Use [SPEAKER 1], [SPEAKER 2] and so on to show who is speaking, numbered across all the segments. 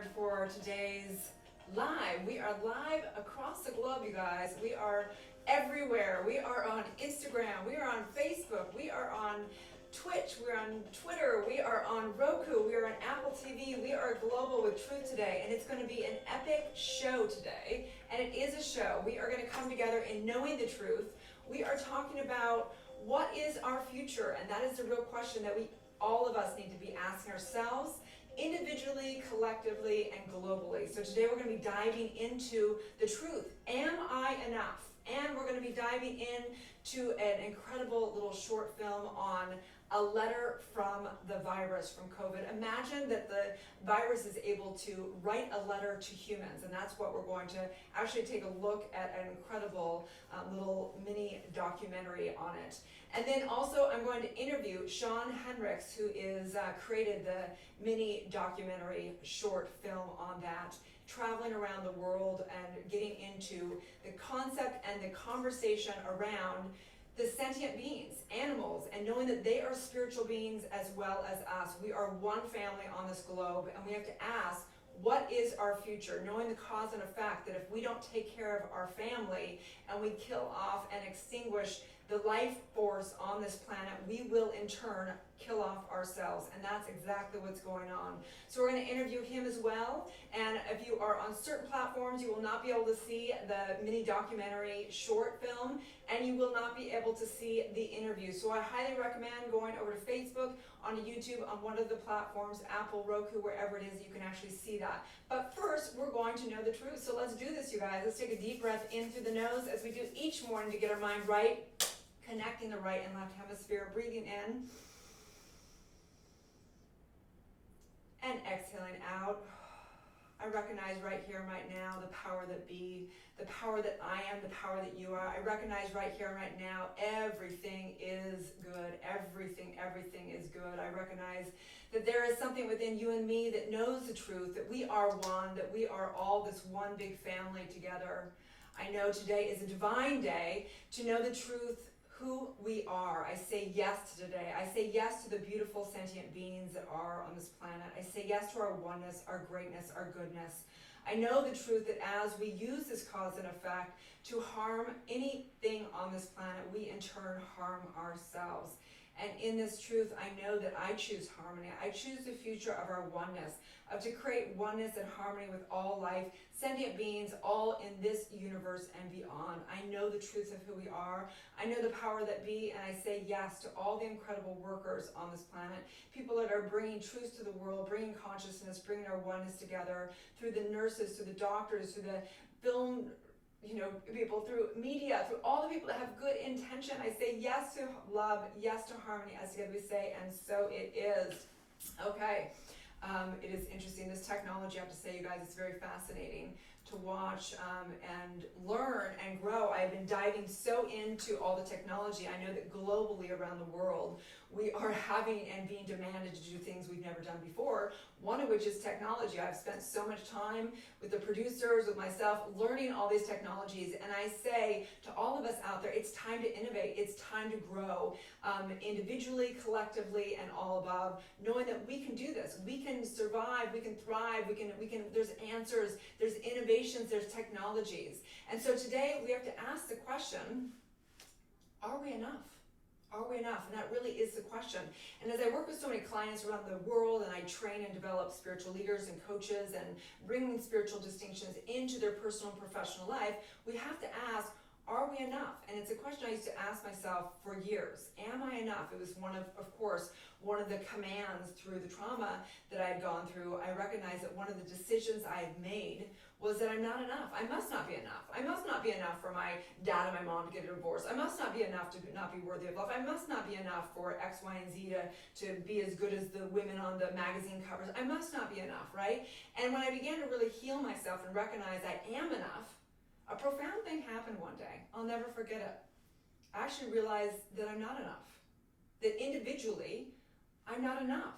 [SPEAKER 1] prepared for today's live. We are live across the globe, you guys. We are everywhere. We are on Instagram. We are on Facebook. We are on Twitch. We're on Twitter. We are on Roku. We are on Apple TV. We are global with truth today, and it's going to be an epic show today. And it is a show. We are going to come together in knowing the truth. We are talking about what is our future, and that is the real question that all of us need to be asking ourselves, individually, collectively, and globally. So today we're going to be diving into the truth. Am I enough? And we're going to be diving into an incredible little short film on a letter from the virus, from COVID. Imagine that the virus is able to write a letter to humans, and that's what we're going to actually take a look at, an incredible little mini documentary on it. And then also I'm going to interview Sean Henricks, who is created the mini documentary short film on that, traveling around the world and getting into the concept and the conversation around the sentient beings, animals, and knowing that they are spiritual beings as well as us. We are one family on this globe, and we have to ask, what is our future? Knowing the cause and effect that if we don't take care of our family and we kill off and extinguish the life force on this planet, we will in turn kill off ourselves, and that's exactly what's going on. So we're going to interview him as well, and if you are on certain platforms, you will not be able to see the mini documentary short film, and you will not be able to see the interview. So I highly recommend going over to Facebook, onto YouTube, on one of the platforms, Apple, Roku, wherever it is, you can actually see that. But first, we're going to know the truth. So let's do this, you guys. Let's take a deep breath in through the nose, as we do each morning to get our mind right, connecting the right and left hemisphere, breathing in and exhaling out. I recognize right here and right now the power that be, the power that I am, the power that you are. I recognize right here and right now everything is good. Everything is good. I recognize that there is something within you and me that knows the truth, that we are one, that we are all this one big family together. I know today is a divine day to know the truth, who we are. I say yes to today. I say yes to the beautiful sentient beings that are on this planet. I say yes to our oneness, our greatness, our goodness. I know the truth that as we use this cause and effect to harm anything on this planet, we in turn harm ourselves. And in this truth, I know that I choose harmony. I choose the future of our oneness, of to create oneness and harmony with all life, sentient beings, all in this universe and beyond. I know the truth of who we are. I know the power that be, and I say yes to all the incredible workers on this planet, people that are bringing truth to the world, bringing consciousness, bringing our oneness together, through the nurses, through the doctors, through the film, people, through media, through all the people that have good intention. I say yes to love, yes to harmony, as together we say, and so it is. Okay, it is interesting. This technology, I have to say, you guys, it's very fascinating to watch and learn and grow. I've been diving so into all the technology. I know that globally around the world, we are having and being demanded to do things we've never done before, one of which is technology. I've spent so much time with the producers, with myself, learning all these technologies, and I say to all of us out there, it's time to innovate, it's time to grow, individually, collectively, and all above, knowing that we can do this. We can survive, we can thrive, we can, there's answers, there's innovations, there's technologies. And so today we have to ask the question, are we enough? Are we enough? And that really is the question. And as I work with so many clients around the world, and I train and develop spiritual leaders and coaches and bringing spiritual distinctions into their personal and professional life, we have to ask, are we enough? And it's a question I used to ask myself for years. Am I enough? It was one of the commands through the trauma that I had gone through. I recognized that one of the decisions I had made was that I'm not enough. I must not be enough. I must not be enough for my dad and my mom to get a divorce. I must not be enough to not be worthy of love. I must not be enough for X, Y, and Z to be as good as the women on the magazine covers. I must not be enough, right? And when I began to really heal myself and recognize I am enough, a profound thing happened one day. I'll never forget it. I actually realized that I'm not enough. That individually, I'm not enough.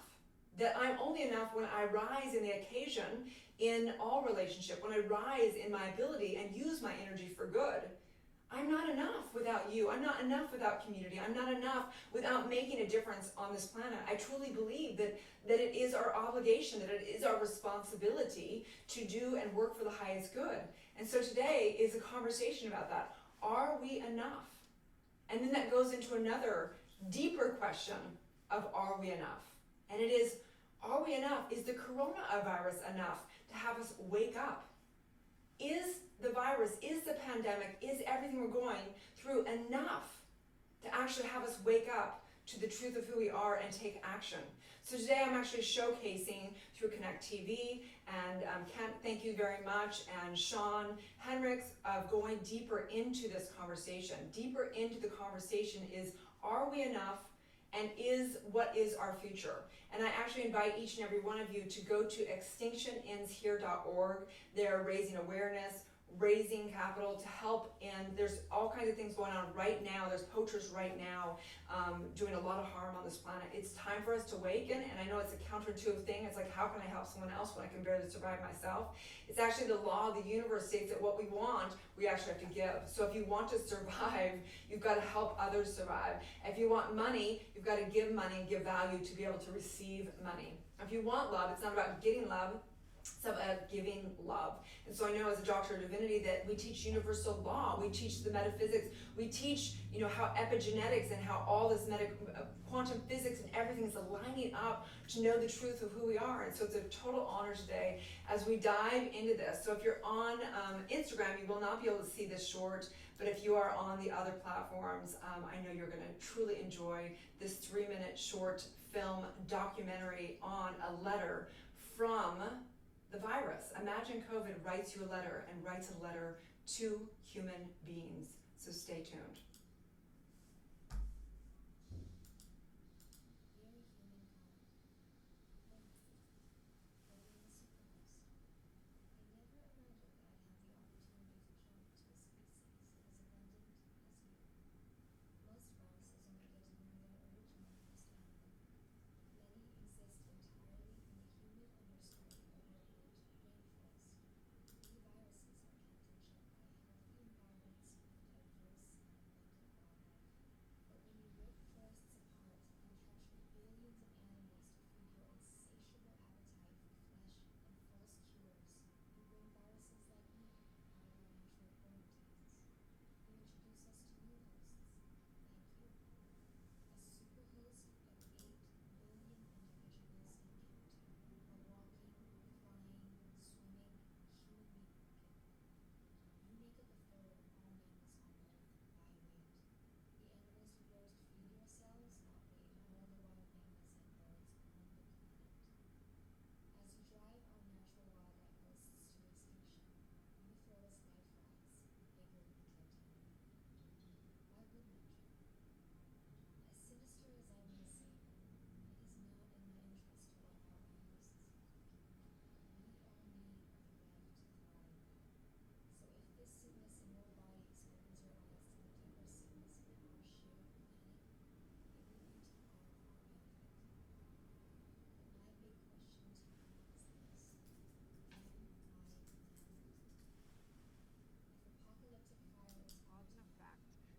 [SPEAKER 1] That I'm only enough when I rise in the occasion in all relationship, when I rise in my ability and use my energy for good. I'm not enough without you. I'm not enough without community. I'm not enough without making a difference on this planet. I truly believe that it is our obligation, that it is our responsibility to do and work for the highest good. And so today is a conversation about that. Are we enough? And then that goes into another deeper question of, are we enough? And it is, are we enough? Is the coronavirus enough to have us wake up? Is the virus, is the pandemic, is everything we're going through enough to actually have us wake up to the truth of who we are and take action? So today I'm actually showcasing through Connect TV, and Kent, thank you very much, and Sean Henricks, of going deeper into this conversation. Deeper into the conversation is, are we enough, and what is our future? And I actually invite each and every one of you to go to extinctionendshere.org. They're raising awareness, raising capital to help, and there's all kinds of things going on right now. There's poachers right now doing a lot of harm on this planet. It's time for us to awaken, and I know it's a counterintuitive thing. It's like, how can I help someone else when I can barely survive myself? It's actually the law of the universe states that what we want, we actually have to give. So if you want to survive, you've got to help others survive. If you want money, you've got to give money and give value to be able to receive money. If you want love, it's not about getting love, it's about giving love. And so I know as a doctor of divinity that we teach universal law, we teach the metaphysics, we teach, how epigenetics and how all this quantum physics and everything is aligning up to know the truth of who we are. And so it's a total honor today as we dive into this. So if you're on Instagram, you will not be able to see this short, but if you are on the other platforms, I know you're going to truly enjoy this 3-minute short film documentary on a letter from the virus. Imagine COVID writes you a letter and writes a letter to human beings. So stay tuned.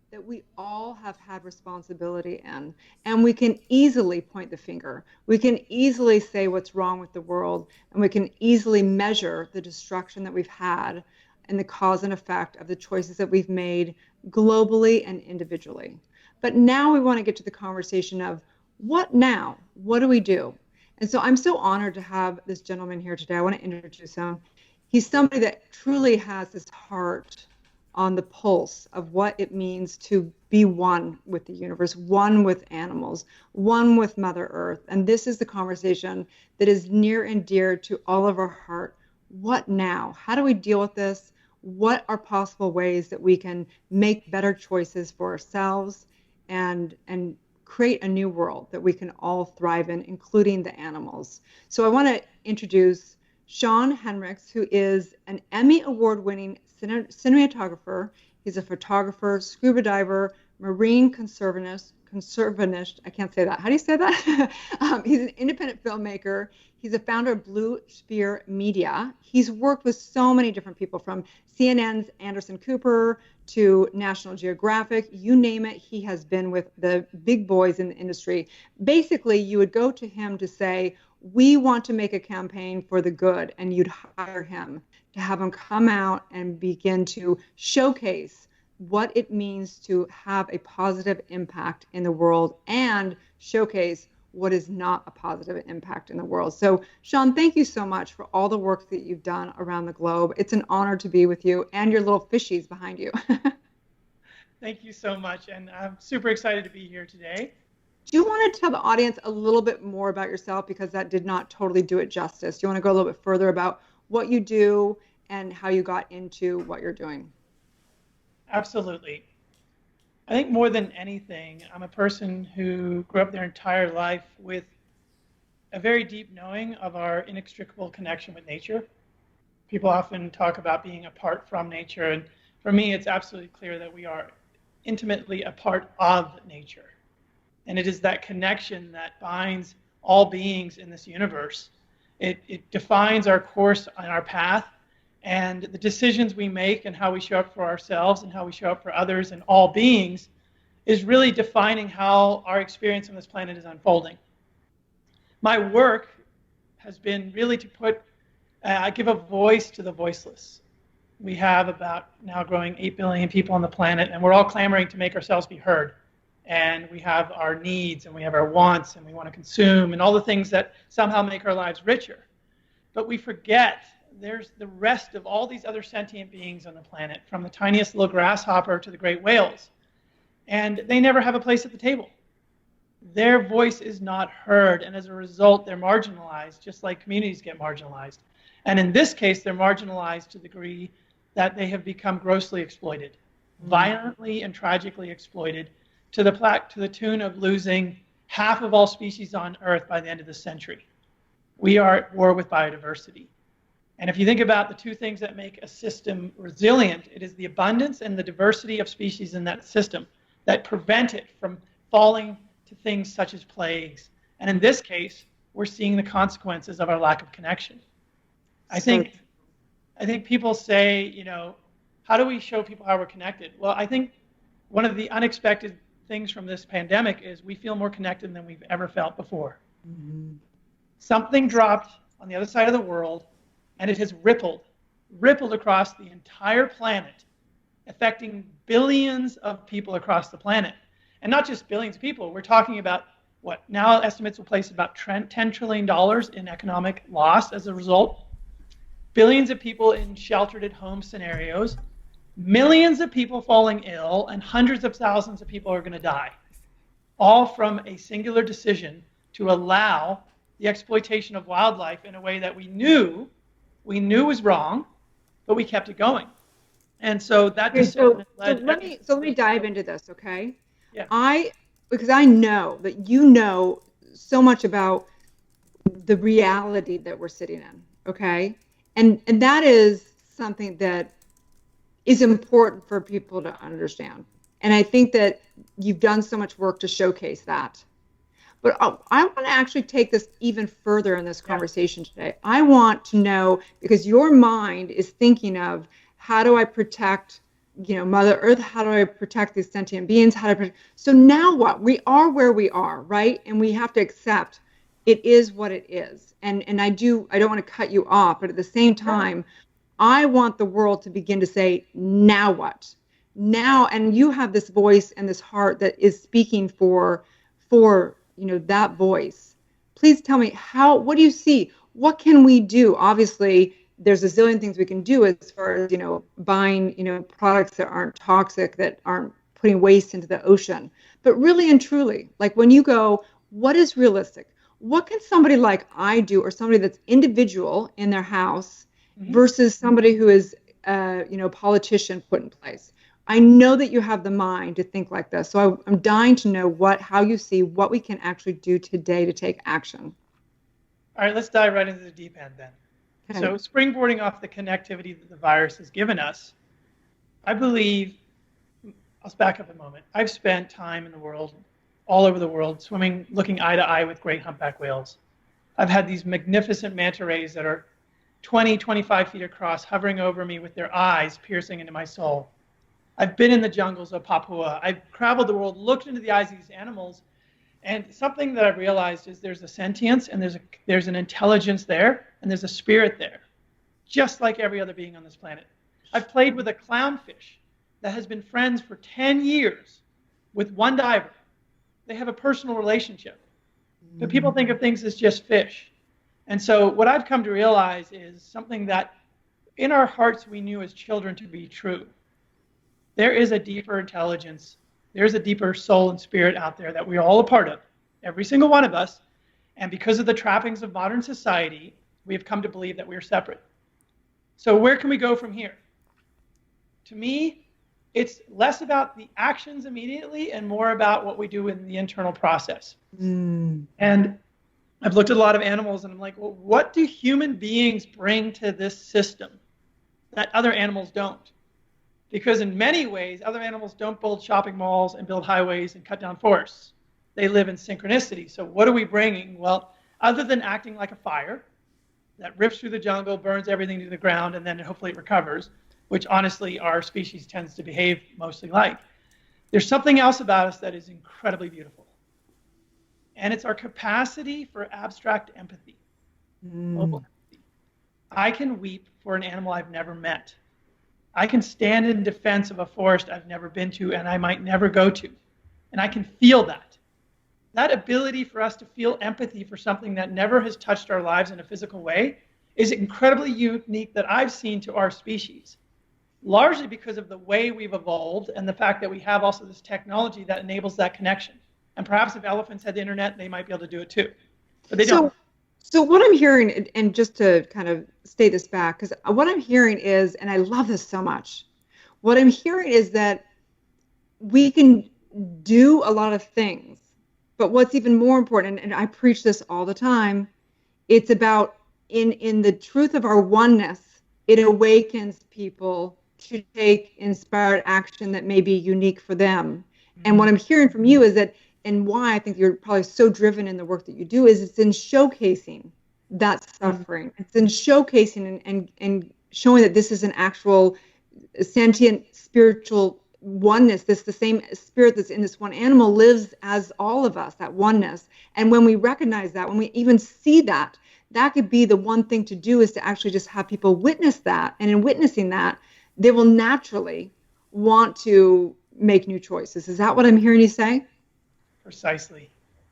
[SPEAKER 1] That we all have had responsibility in, and we can easily point the finger. We can easily say what's wrong with the world, and we can easily measure the destruction that we've had and the cause and effect of the choices that we've made globally and individually. But now we want to get to the conversation of, what now? What do we do? And so I'm so honored to have this gentleman here today. I want to introduce him. He's somebody that truly has this heart on the pulse of what it means to be one with the universe, one with animals, one with Mother Earth. And this is the conversation that is near and dear to all of our heart. What now? How do we deal with this? What are possible ways that we can make better choices for ourselves and create a new world that we can all thrive in, including the animals? So I want to introduce Sean Henricks, who is an Emmy Award-winning cinematographer. He's a photographer, scuba diver, marine conservationist,
[SPEAKER 2] conservationist. I can't say that. How do you say that? He's an independent filmmaker. He's a founder of Blue Sphere Media. He's worked with so many different people, from CNN's Anderson Cooper to National Geographic, you name it. He has been with the big boys in the industry. Basically, you would go to him to say, we want to make a campaign for the good, and you'd hire him to have him come out and begin to showcase what it means to have a positive impact in the world and showcase what is not a positive impact in the world. So, Sean, thank you so much for all the work that you've done around the globe. It's an honor to be with you and your little fishies behind you.
[SPEAKER 3] Thank you so much. And I'm super excited to be here today.
[SPEAKER 2] Do you want to tell the audience a little bit more about yourself, because that did not totally do it justice? Do you want to go a little bit further about what you do and how you got into what you're doing?
[SPEAKER 3] Absolutely. I think more than anything, I'm a person who grew up their entire life with a very deep knowing of our inextricable connection with nature. People often talk about being apart from nature, and for me, it's absolutely clear that we are intimately a part of nature. And it is that connection that binds all beings in this universe. It defines our course on our path, and the decisions we make and how we show up for ourselves and how we show up for others and all beings is really defining how our experience on this planet is unfolding. My work has been really to give a voice to the voiceless. We have about now growing 8 billion people on the planet, and we're all clamoring to make ourselves be heard. And we have our needs, and we have our wants, and we want to consume, and all the things that somehow make our lives richer. But we forget there's the rest of all these other sentient beings on the planet, from the tiniest little grasshopper to the great whales. And they never have a place at the table. Their voice is not heard, and as a result, they're marginalized, just like communities get marginalized. And in this case, they're marginalized to the degree that they have become grossly exploited, violently and tragically exploited, to the tune of losing half of all species on Earth by the end of this century. We are at war with biodiversity. And if you think about the two things that make a system resilient, it is the abundance and the diversity of species in that system that prevent it from falling to things such as plagues. And in this case, we're seeing the consequences of our lack of connection. I think people say, how do we show people how we're connected? Well, I think one of the unexpected things from this pandemic is we feel more connected than we've ever felt before. Mm-hmm. Something dropped on the other side of the world, and it has rippled across the entire planet, affecting billions of people across the planet. And not just billions of people, we're talking about what now estimates will place about $10 trillion in economic loss as a result. Billions of people in sheltered at home scenarios, millions of people falling ill, and hundreds of thousands of people are going to die, all from a singular decision to allow the exploitation of wildlife in a way that we knew was wrong, but we kept it going. And so that decision led.
[SPEAKER 2] So let me dive into this, okay?
[SPEAKER 3] Yeah.
[SPEAKER 2] Because I know that you know so much about the reality that we're sitting in, okay? And that is something that is important for people to understand. And I think that you've done so much work to showcase that. But I want to actually take this even further in this conversation today. I want to know, because your mind is thinking of, how do I protect, Mother Earth? How do I protect these sentient beings? So now what? We are where we are, right? And we have to accept it is what it is. And I don't want to cut you off, but at the same time, I want the world to begin to say, now what? Now, and you have this voice and this heart that is speaking for that voice. Please tell me, what do you see? What can we do? Obviously, there's a zillion things we can do as far as, buying, products that aren't toxic, that aren't putting waste into the ocean. But really and truly, like when you go, what is realistic? What can somebody like I do, or somebody that's individual in their house, versus somebody who is, politician put in place? I know that you have the mind to think like this. So I'm dying to know how you see what we can actually do today to take action.
[SPEAKER 3] All right, let's dive right into the deep end then. Okay. So springboarding off the connectivity that the virus has given us, I believe, I'll back up a moment. I've spent time in the world all over the world, swimming, looking eye to eye with great humpback whales. I've had these magnificent manta rays that are 20, 25 feet across, hovering over me with their eyes piercing into my soul. I've been in the jungles of Papua. I've traveled the world, looked into the eyes of these animals, and something that I've realized is there's a sentience and there's an intelligence there, and there's a spirit there, just like every other being on this planet. I've played with a clownfish that has been friends for 10 years with one diver. They have a personal relationship. But people think of things as just fish. And so what I've come to realize is something that in our hearts we knew as children to be true. There is a deeper intelligence. There's a deeper soul and spirit out there that we're all a part of, every single one of us. And because of the trappings of modern society, we have come to believe that we're separate. So where can we go from here? To me, it's less about the actions immediately and more about what we do in the internal process. And I've looked at a lot of animals and I'm like, well, what do human beings bring to this system that other animals don't? Because in many ways, other animals don't build shopping malls and build highways and cut down forests. They live in synchronicity. So what are we bringing? Well, other than acting like a fire that rips through the jungle, burns everything to the ground, and then hopefully it recovers, which honestly our species tends to behave mostly like, there's something else about us that is incredibly beautiful. And it's our capacity for abstract empathy. Global empathy. I can weep for an animal I've never met. I can stand in defense of a forest I've never been to and I might never go to. And I can feel that. That ability for us to feel empathy for something that never has touched our lives in a physical way is incredibly unique that I've seen to our species. Largely because of the way we've evolved and the fact that we have also this technology that enables that connection. And perhaps if elephants had the internet, they might be able to do it too. But they don't.
[SPEAKER 2] So what I'm hearing, and just to kind of stay this back, because what I'm hearing is, and I love this so much, what I'm hearing is that we can do a lot of things, but what's even more important, and I preach this all the time, it's about in the truth of our oneness, it awakens people to take inspired action that may be unique for them. And what I'm hearing from you is that, and why I think you're probably so driven in the work that you do, is it's in showcasing that suffering. It's in showcasing and showing that this is an actual sentient spiritual oneness. This the same spirit that's in this one animal lives as all of us, that oneness. And when we recognize that, when we even see that, that could be the one thing to do, is to actually just have people witness that. And in witnessing that, they will naturally want to make new choices. Is that what I'm hearing you say?
[SPEAKER 3] Precisely.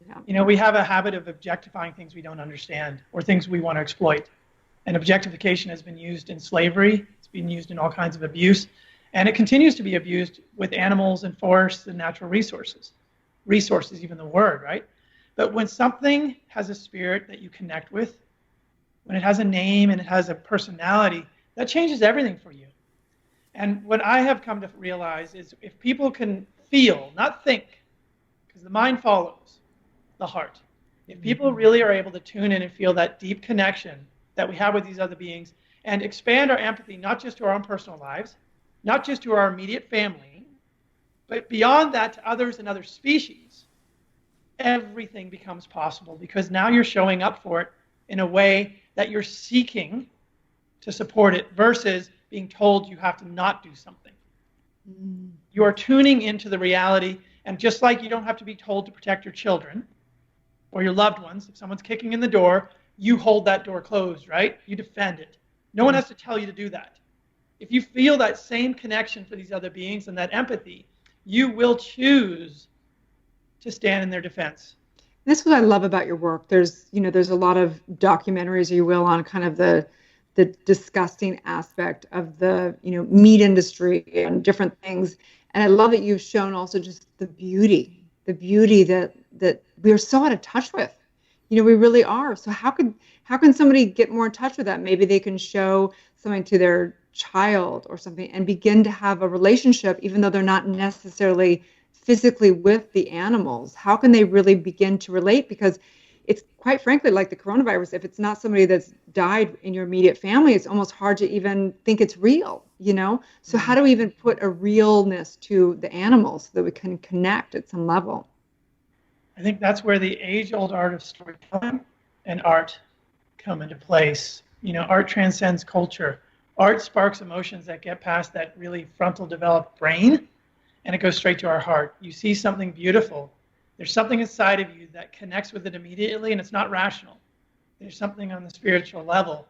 [SPEAKER 2] Yeah.
[SPEAKER 3] You know, we have a habit of objectifying things we don't understand or things we want to exploit. And objectification has been used in slavery. It's been used in all kinds of abuse. And it continues to be abused with animals and forests and natural resources. Resources, even the word, right? But when something has a spirit that you connect with, when it has a name and it has a personality, that changes everything for you. And what I have come to realize is if people can feel, not think, because the mind follows the heart. If people really are able to tune in and feel that deep connection that we have with these other beings and expand our empathy, not just to our own personal lives, not just to our immediate family, but beyond that to others and other species, everything becomes possible because now you're showing up for it in a way that you're seeking to support it versus being told you have to not do something. You are tuning into the reality, and just like you don't have to be told to protect your children or your loved ones, if someone's kicking in the door, you hold that door closed, right? You defend it. No one has to tell you to do that. If you feel that same connection for these other beings and that empathy, you will choose to stand in their defense.
[SPEAKER 2] That's what I love about your work. There's a lot of documentaries, you will, on kind of the disgusting aspect of the, meat industry and different things. And I love that you've shown also just the beauty that we are so out of touch with. We really are. So how can somebody get more in touch with that? Maybe they can show something to their child or something and begin to have a relationship, even though they're not necessarily physically with the animals. How can they really begin to relate? Because it's quite frankly like the coronavirus. If it's not somebody that's died in your immediate family, it's almost hard to even think it's real, So how do we even put a realness to the animals so that we can connect at some level?
[SPEAKER 3] I think that's where the age-old art of storytelling and art come into place. You know, art transcends culture. Art sparks emotions that get past that really frontal developed brain, and it goes straight to our heart. You see something beautiful. There's something inside of you that connects with it immediately, and it's not rational. There's something on the spiritual level.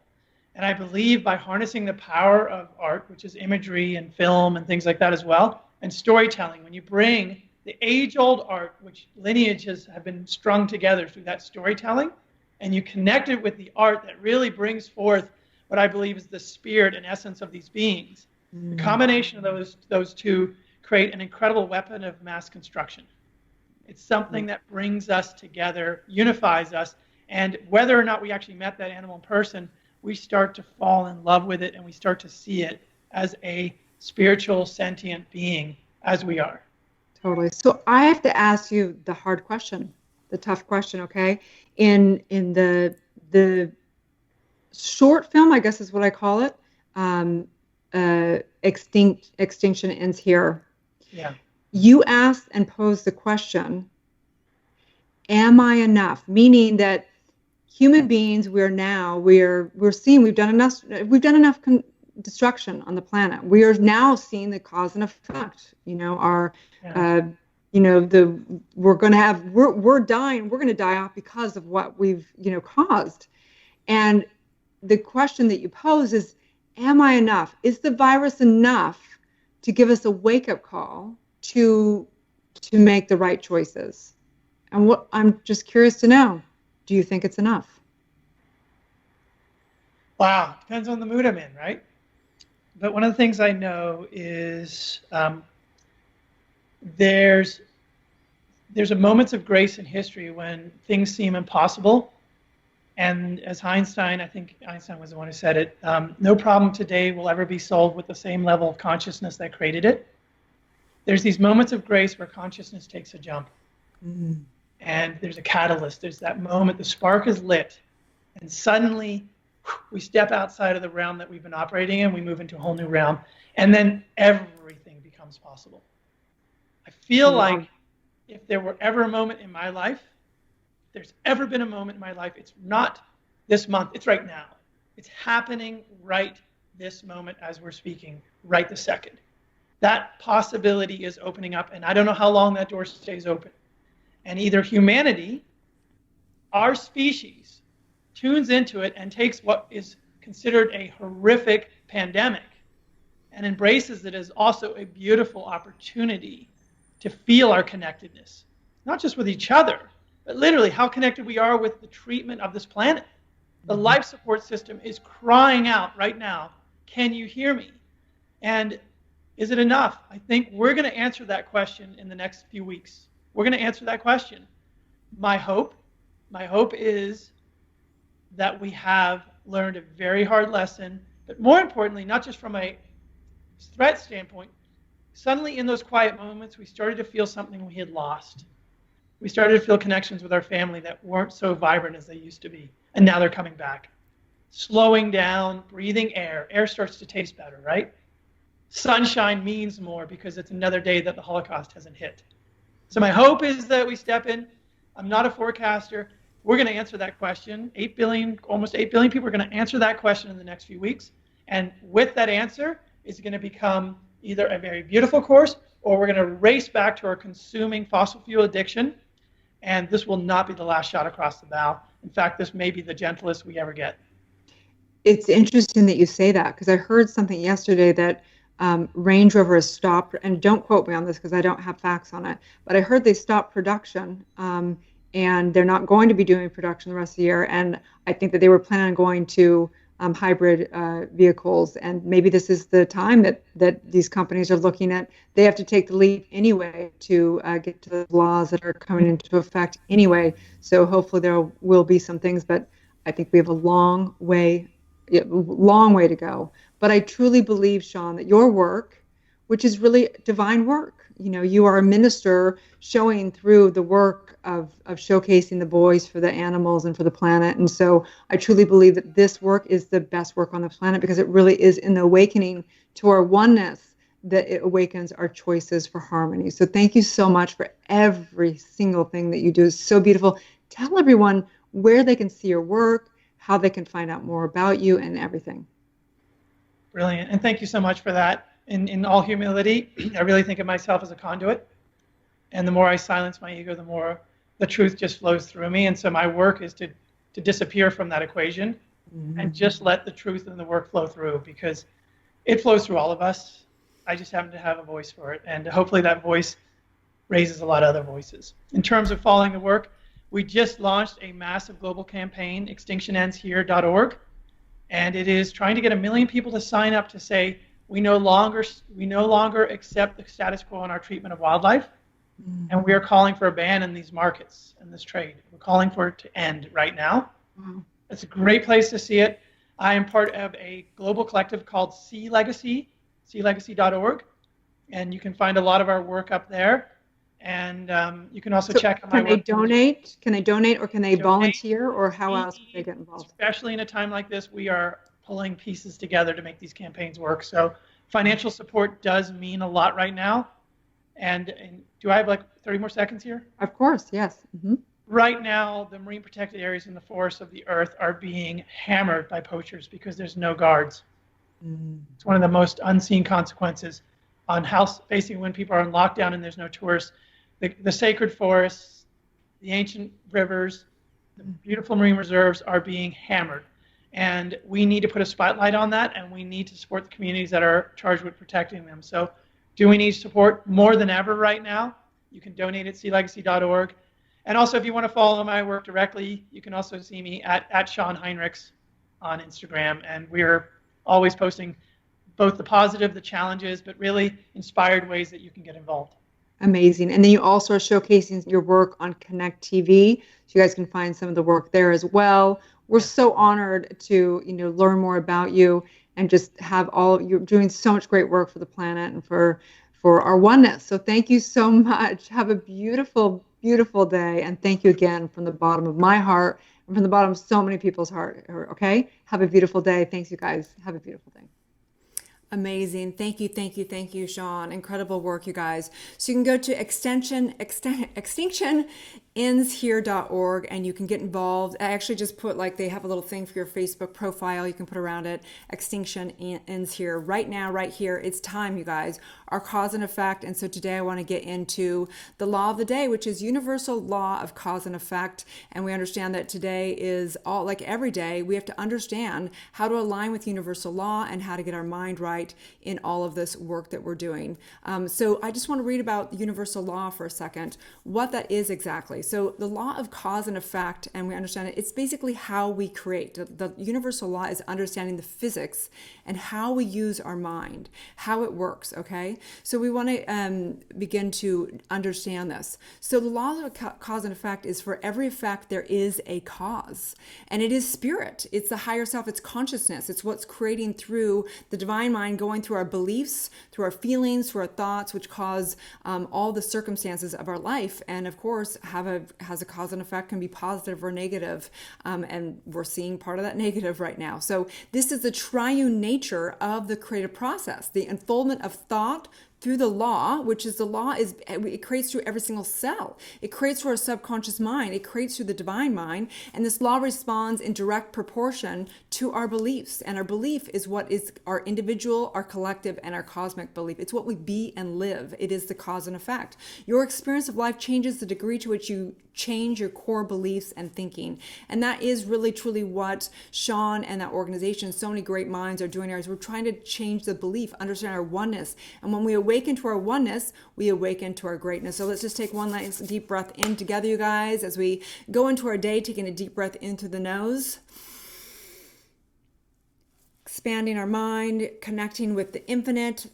[SPEAKER 3] And I believe by harnessing the power of art, which is imagery and film and things like that as well, and storytelling, when you bring the age-old art, which lineages have been strung together through that storytelling, and you connect it with the art that really brings forth what I believe is the spirit and essence of these beings. The combination of those two create an incredible weapon of mass construction. It's something that brings us together, unifies us, and whether or not we actually met that animal in person, we start to fall in love with it, and we start to see it as a spiritual, sentient being, as we are.
[SPEAKER 2] Totally. So I have to ask you the hard question, the tough question, okay? In the short film, I guess is what I call it, Extinction Ends Here.
[SPEAKER 3] Yeah.
[SPEAKER 2] You asked and posed the question, am I enough? Meaning that human beings, we're seeing we've done enough destruction on the planet. We are now seeing the cause and effect. You know, we're dying. We're going to die off because of what we've caused. And the question that you pose is, am I enough? Is the virus enough to give us a wake-up call to make the right choices? And what I'm just curious to know, do you think it's enough?
[SPEAKER 3] Wow, depends on the mood I'm in, right? But one of the things I know is there's a moments of grace in history when things seem impossible. And as I think Einstein was the one who said it, no problem today will ever be solved with the same level of consciousness that created it. There's these moments of grace where consciousness takes a jump. Mm. And there's a catalyst. There's that moment, the spark is lit. And suddenly we step outside of the realm that we've been operating in. We move into a whole new realm. And then everything becomes possible. I feel like if there were ever a moment in my life, there's ever been a moment in my life, it's not this month, it's right now. It's happening right this moment as we're speaking, right this second. That possibility is opening up, and I don't know how long that door stays open. And either humanity, our species, tunes into it and takes what is considered a horrific pandemic and embraces it as also a beautiful opportunity to feel our connectedness, not just with each other, but literally how connected we are with the treatment of this planet. The life support system is crying out right now, can you hear me? And is it enough? I think we're going to answer that question in the next few weeks. We're going to answer that question. My hope is that we have learned a very hard lesson, but more importantly, not just from a threat standpoint, suddenly in those quiet moments, we started to feel something we had lost. We started to feel connections with our family that weren't so vibrant as they used to be, and now they're coming back. Slowing down, breathing air. Air starts to taste better, right? Sunshine means more because it's another day that the Holocaust hasn't hit. So my hope is that we step in. I'm not a forecaster. We're going to answer that question. 8 billion, almost 8 billion people are going to answer that question in the next few weeks. And with that answer, it's going to become either a very beautiful course, or we're going to race back to our consuming fossil fuel addiction. And this will not be the last shot across the bow. In fact, this may be the gentlest we ever get.
[SPEAKER 2] It's interesting that you say that, because I heard something yesterday that Range Rover has stopped, and don't quote me on this because I don't have facts on it, but I heard they stopped production, and they're not going to be doing production the rest of the year. And I think that they were planning on going to hybrid vehicles, and maybe this is the time that these companies are looking at. They have to take the leap anyway to get to the laws that are coming into effect anyway. So hopefully there will be some things, but I think we have a long way to go. But I truly believe, Sean, that your work, which is really divine work, you are a minister showing through the work of showcasing the voice for the animals and for the planet. And so I truly believe that this work is the best work on the planet, because it really is in the awakening to our oneness that it awakens our choices for harmony. So thank you so much for every single thing that you do. It's so beautiful. Tell everyone where they can see your work, how they can find out more about you, and everything.
[SPEAKER 3] Brilliant. And thank you so much for that. In all humility, I really think of myself as a conduit. And the more I silence my ego, the more the truth just flows through me. And so my work is to disappear from that equation and just let the truth and the work flow through, because it flows through all of us. I just happen to have a voice for it. And hopefully that voice raises a lot of other voices. In terms of following the work, we just launched a massive global campaign, extinctionendshere.org. And it is trying to get 1 million people to sign up to say, we no longer accept the status quo in our treatment of wildlife. And we are calling for a ban in these markets and this trade. We're calling for it to end right now. It's a great place to see it. I am part of a global collective called Sea Legacy, sealegacy.org. And you can find a lot of our work up there. And you can also check out my work.
[SPEAKER 2] Can they donate? Can they donate, or can they volunteer, or how
[SPEAKER 3] We
[SPEAKER 2] else can they get involved?
[SPEAKER 3] Especially in a time like this, we are pulling pieces together to make these campaigns work. So financial support does mean a lot right now. And do I have like 30 more seconds here?
[SPEAKER 2] Of course, yes.
[SPEAKER 3] Right now, the marine protected areas in the forests of the earth are being hammered by poachers because there's no guards. It's one of the most unseen consequences on how, basically, when people are on lockdown and there's no tourists, the sacred forests, the ancient rivers, the beautiful marine reserves are being hammered. And we need to put a spotlight on that, and we need to support the communities that are charged with protecting them. So do we need support more than ever right now? You can donate at sealegacy.org. And also, if you want to follow my work directly, you can also see me at Sean Heinrichs on Instagram. And we're always posting both the positive, the challenges, but really inspired ways that you can get involved.
[SPEAKER 2] Amazing. And then you also are showcasing your work on Connect TV. So you guys can find some of the work there as well. We're so honored to, learn more about you and just have you're doing so much great work for the planet and for our oneness. So thank you so much. Have a beautiful, beautiful day. And thank you again from the bottom of my heart and from the bottom of so many people's heart. Okay. Have a beautiful day. Thanks, you guys. Have a beautiful day.
[SPEAKER 1] Amazing. Thank you, Sean. Incredible work, you guys. So you can go to extinctionendshere.org and you can get involved. I actually just put, they have a little thing for your Facebook profile you can put around it. Extinction Ends Here. Right now, right here, it's time, you guys. Our cause and effect. And so today I want to get into the law of the day, which is universal law of cause and effect. And we understand that today is all, like every day, we have to understand how to align with universal law and how to get our mind right in all of this work that we're doing. So I just want to read about universal law for a second, what that is exactly. So the law of cause and effect, and we understand it, it's basically how we create. The universal law is understanding the physics and how we use our mind, how it works, okay? So we want to begin to understand this. So the law of cause and effect is for every effect there is a cause. And it is spirit. It's the higher self. It's consciousness. It's what's creating through the divine mind, going through our beliefs, through our feelings, through our thoughts, which cause all the circumstances of our life. And of course, has a cause and effect, can be positive or negative. And we're seeing part of that negative right now. So this is the triune nature of the creative process, the unfoldment of thought through the law, which is it creates through every single cell. It creates through our subconscious mind. It creates through the divine mind. And this law responds in direct proportion to our beliefs. And our belief is what is our individual, our collective, and our cosmic belief. It's what we be and live. It is the cause and effect. Your experience of life changes the degree to which you change your core beliefs and thinking. And that is really, truly what Sean and that organization, so many great minds are doing. We're trying to change the belief, understand our oneness. And when we awaken to our oneness, we awaken to our greatness. So let's just take one nice deep breath in together, you guys, as we go into our day, taking a deep breath in through the nose. Expanding our mind, connecting with the infinite,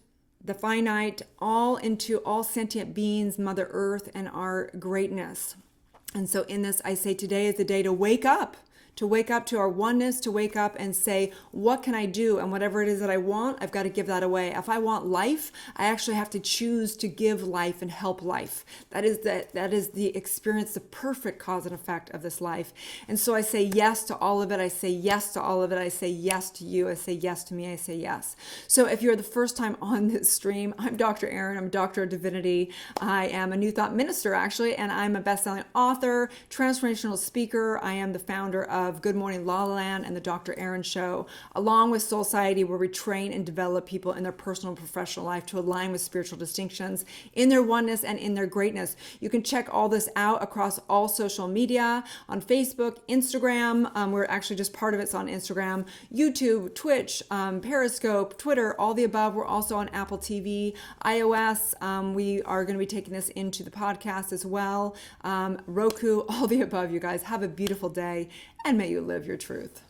[SPEAKER 1] the finite, all into all sentient beings, Mother Earth, and our greatness. And so in this, I say today is the day to wake up to wake up to our oneness, to wake up and say, what can I do? And whatever it is that I want, I've got to give that away. If I want life, I actually have to choose to give life and help life. That is the experience, the perfect cause and effect of this life. And so I say yes to all of it. I say yes to all of it. I say yes to you. I say yes to me. I say yes. So if you're the first time on this stream, I'm Dr. Erin. I'm a doctor of divinity. I am a New Thought minister, actually, and I'm a best-selling author, transformational speaker. I am the founder of Good Morning La La Land and the Dr. Erin Show, along with Soul Society, where we train and develop people in their personal and professional life to align with spiritual distinctions, in their oneness and in their greatness. You can check all this out across all social media, on Facebook, Instagram. We're actually just part of it's on Instagram, YouTube, Twitch, Periscope, Twitter, all the above. We're also on Apple TV, iOS. We are going to be taking this into the podcast as well. Roku, all the above, you guys. Have a beautiful day, and may you live your truth.